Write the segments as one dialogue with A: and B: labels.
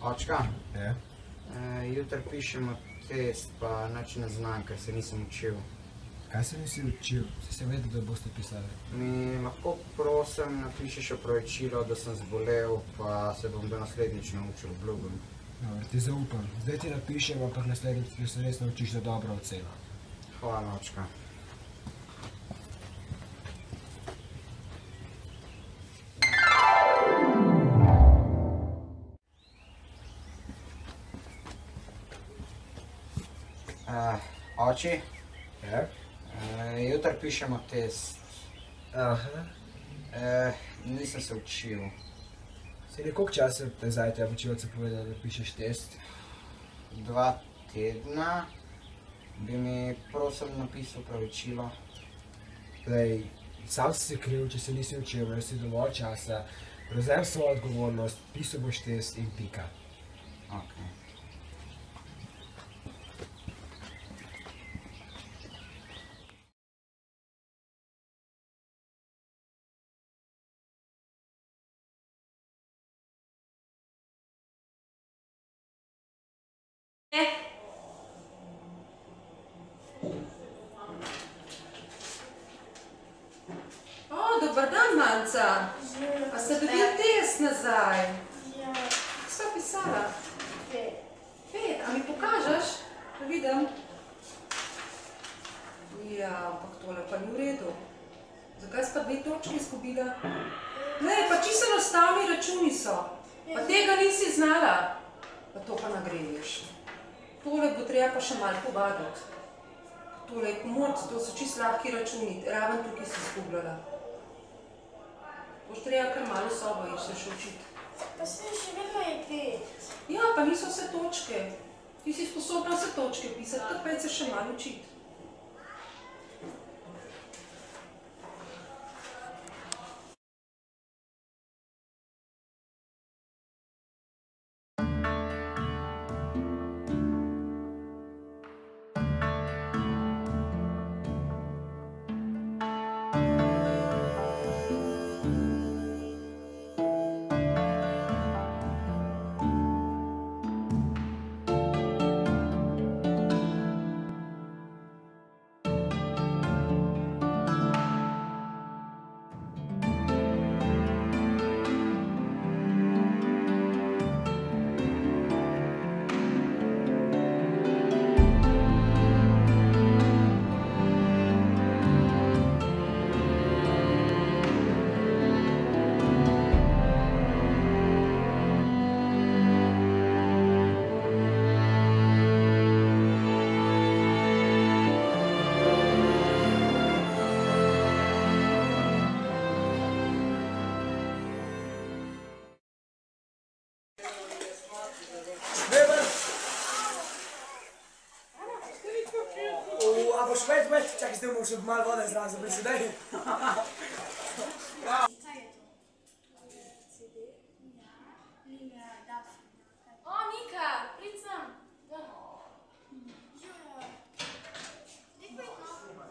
A: Očka,
B: Ja?
A: jutri pišemo test, pa nič ne znam, ker se nisem učil.
B: Kaj se nisi učil? Si se vedel, da boste pisali?
A: Mi lahko prosim napišeš opravičilo, da sem zbolel, pa se bom do naslednjič naučil, obljubim.
B: Dobro, ti zaupam. Zdaj ti napišem, ampak naslednjič se res naučiš za dobro oceno.
A: Hvala, očka. Oči,
B: Ja?
A: jutri pišemo test.
B: Aha.
A: Nisem se učil.
B: Si nekoliko časa nazaj te učilce povedal, da pišeš test?
A: 2 tedna bi mi prosim napisal opravičilo.
B: Glej, sam si se kriv, če se nisi učil, imel si dovolj časa, prevzem svojo odgovornost, pisal boš test in pika.
A: Okay.
C: Dobar dan, Manca. Pa ste dobili test nazaj?
D: Ja.
C: Kaj sta pisala?
D: 5.
C: 5. A mi pokažeš? Da vidim. Ja, ampak tole pa ni v redu. Zakaj sta 2 točke izgubila? Ne, pa čisto enostavni računi so. Pa tega nisi znala. Pa to pa nagradiš. Tole bo treba pa še malo povaditi. Tole je komod, to so čisto lahki računi. Raven tukaj si izgubljala. Boš treba kar malo v sobo in se še učiti.
D: Pa se še vedno je 5.
C: Ja, pa niso vse točke. Ti si sposobna vse točke pisati, tako pa se še malo učiti.
B: A boš več, čakaj, zdaj bomo še malo vode zraven za presedaj.
D: O, Nika, prid sem.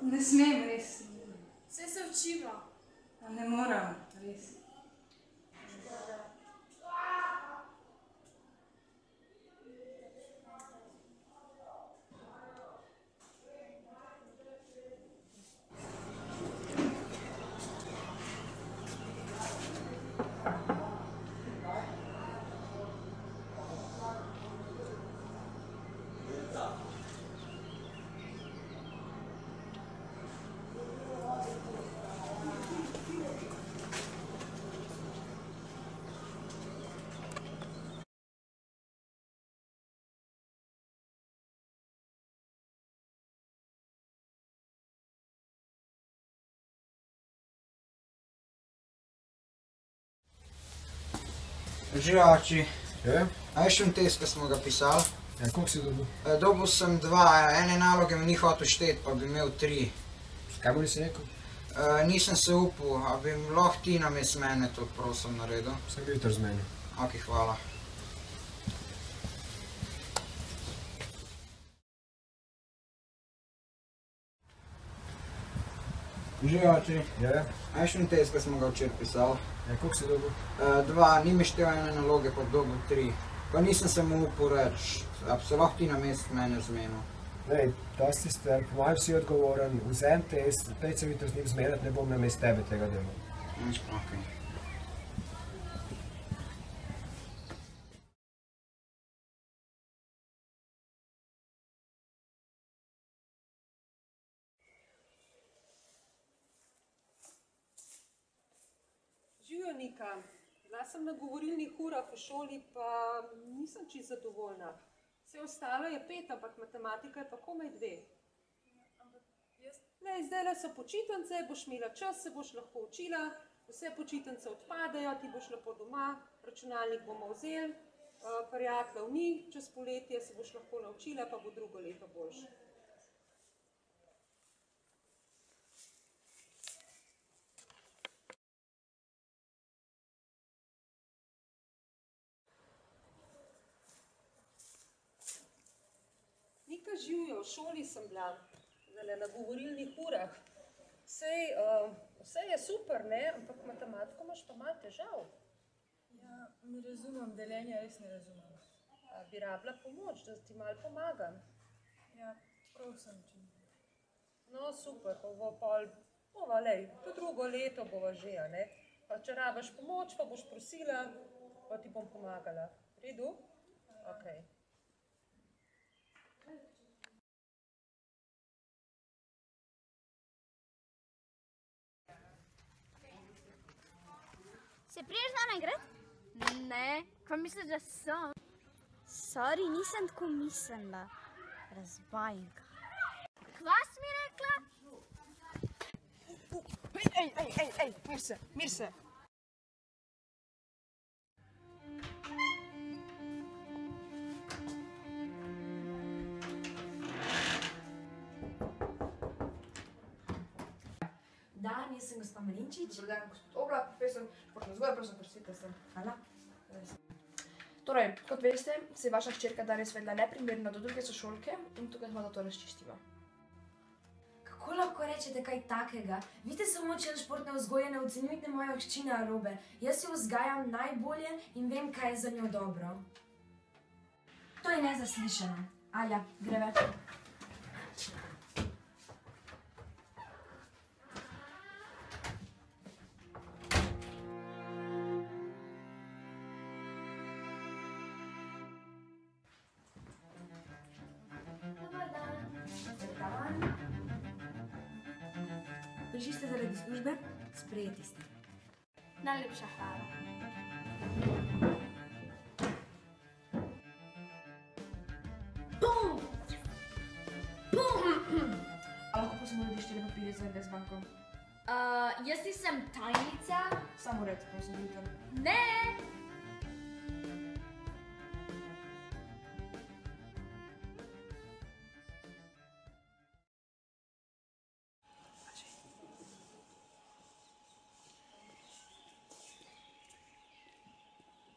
C: Ne smem, res.
D: Saj se učimo.
C: Ne moram, res.
A: Že oči.
B: Ja?
A: A veš test, ki smo ga pisali?
B: Ja, koliko si dobil?
A: Dobil sem 2, ene naloge mi ni hotel šteti, pa bi imel 3.
B: Kaj mu nisi rekel?
A: Nisem se upal, a bi lahko ti namesto mene to prosim naredil?
B: Sem bil jutri z meni.
A: Ok, hvala. Živijo ti.
B: Ja,
A: A je še en test, ki smo ga včeraj pisali?
B: koliko si dobil?
A: Dva, ni mi štel ene naloge, pa dobil 3. Pa nisem se mu upal reči, a bi se lahko ti na mest mene zmenil.
B: Lej, dosti ste, po mojem si odgovoren, vzem test, pej se vidite z njim zmeniti, ne bom na mest tebe tega delal.
A: Ok.
C: Živijo Nika. Bila sem na govorilnih urah v šoli, pa nisem čisto zadovoljna. Vse ostalo je 5, ampak matematika je pa komaj 2. Lej, zdajle so počitnice, boš imela čas, se boš lahko učila, vse počitnice odpadejo, ti boš lepo doma, računalnik bomo vzeli, prijateljev ni, čez poletje se boš lahko naučila, pa bo drugo leto boljše. Nika, živijo, v šoli sem bila, zdajle na govorilnih urah. Vse je super, ne, ampak matematiko imaš pa malo težav.
D: Ja, ne razumem, deljenja res ne razumem.
C: Bi rabila pomoč, da ti malo pomagam.
D: Ja, prosim, če.
C: No, super, to drugo leto bova že, a ne. Pa če rabiš pomoč, pa boš prosila, pa ti bom pomagala. V redu? Okej.
E: Se priješ z nami igrati? Ne, kaj misliš, da sem? Sorry, nisem tako mislila. Razvajenka. Kva si mi rekla?
C: Ej, mir se.
F: Dan, jaz sem gospa Marinčič. Dobar dan, gospod Oblak, profesor športne vzgoje, prosim, prosite se. Hvala. Torej, kot veste, se je vaša hčerka danes vedla neprimerno do druge sošolke in tukaj smo, da to razčistimo.
G: Kako lahko rečete kaj takega? Vi ste samo učili športne vzgoje, ne ocenjujte mojo hčer narobe. Jaz jo vzgajam najbolje in vem, kaj je za njo dobro. To je nezaslišano. Alja, greva. Prišli ste zaradi službe? Sprejeti ste.
E: Najlepša hvala.
G: Bum! A lahko prosim uredi 4 papirje za NDS banko?
E: Jaz nisem tajnica.
G: Samo red, prosim, Viktor.
E: Ne!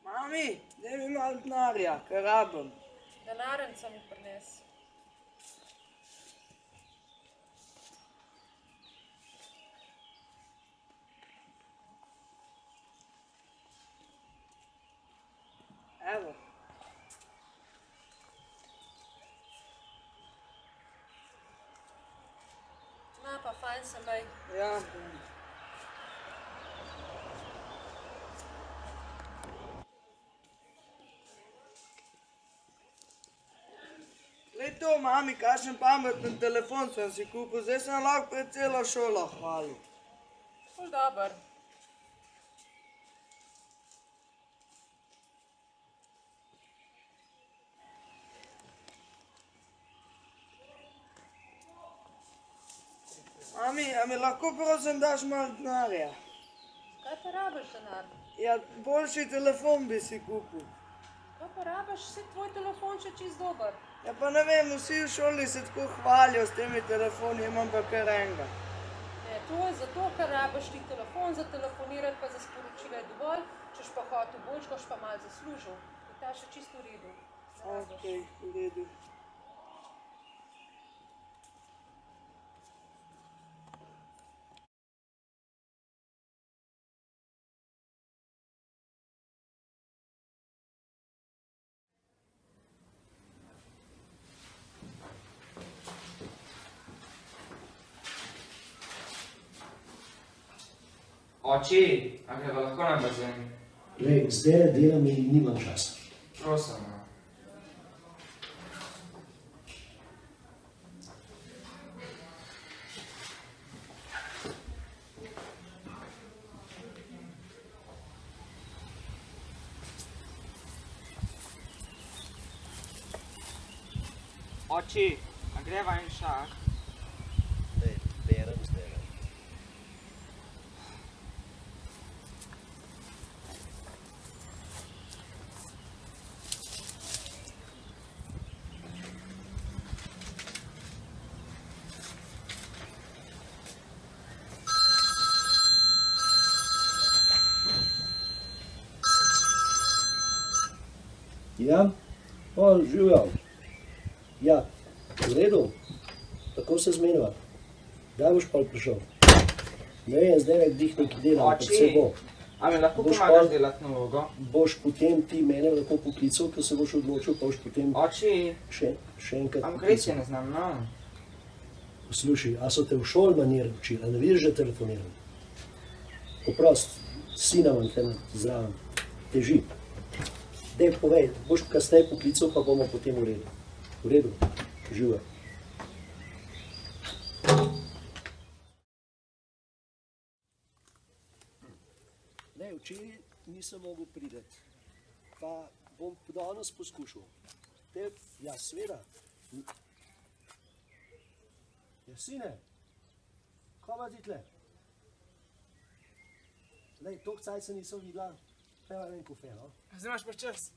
H: Mami, daj mi malo denarja, ker rabim.
C: Denarnica mi prinesi.
H: Evo.
C: Ma, pa fajn se mej.
H: Ja. Glej to, mami, kakšen pameten telefon sem si kupil, zdaj sem lahko pred celo šolo hvalil.
C: Ful dober.
H: Mami, a mi lahko prosim daš malo denarja?
C: Kaj pa rabiš denar?
H: Ja, boljši telefon bi si kupil.
C: Kaj pa rabiš, vse tvoj telefon še čist dober.
H: Ja pa ne vem, vsi v šoli se tako hvalijo s temi telefoni, imam pa kar enega.
C: Ne, to je zato, ker rabiš ti telefon, za telefonirati pa za sporočila je dovolj, češ pa hotel boljš, boš pa malo zaslužil. In ta še čisto v redu.
H: Okej, v redu.
I: Oči, a greva lahko na bazen?
J: Glej, zdaj ne delam in nimam časa.
I: Prosim. Oči, a greva en šah?
J: Glej, berem zdaj. Ja, pol, živjo. Ja, v redu, tako se zmeniva. Kdaj boš pol prišel? Ne vem, zdaj nekdih nekaj delam, ampak se bo.
I: A mi lahko pomagaš delati nalogo?
J: Boš potem ti mene lahko poklical, ko se boš odločil, pa boš potem še enkrat poklical.
I: Ampak res je ne znam, no.
J: Poslušaj, a so te v šoli manir učili, a ne vidiš, že telefoniram? Poprost, sina imam tem zraven, teži. Dej, povej, boš kasneje poklical, pa bomo potem v redu. V redu, živa. Ne, včeraj nisem mogel priti, pa bom danes poskušal. Te, ja, sveda. Ja, sine, kaj ima ti tle? Lej, toliko cajt se nisem videla, peva en kofe, no?
B: Zdaj imaš pa čas.